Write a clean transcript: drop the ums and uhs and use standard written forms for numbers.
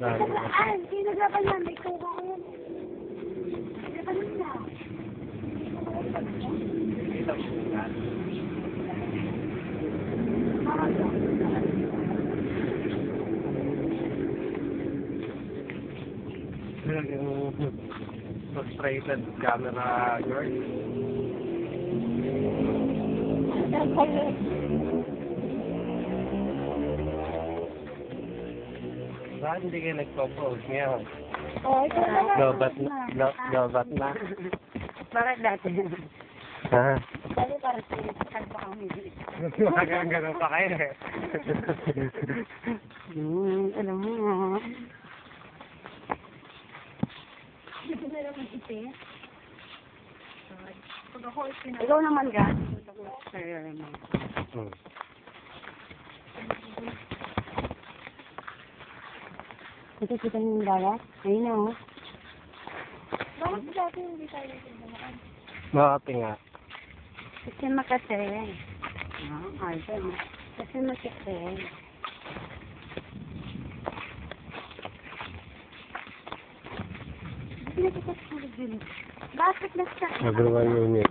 Ah, pinaglaban yan. May kuha ko yan. Laban na. Frustrated camera girl. Bakit hindi kayo nagpo-post ngayon? Oh, ito na. Lobat na. Lobat na. Bakit dati? Ha? Dati parang sinasakal pa kami. Hanggang ganun pa kayo eh. Alam mo nga. Ito na lang ang ipin. Ikaw naman ka. Ito kita yung dagat. Ayun na oh. Bakit dati hindi tayo nagdaan? Makati nga. Kasi Makati. Ay, kasi Makati. Bakit na sa... Nagawa yun eh.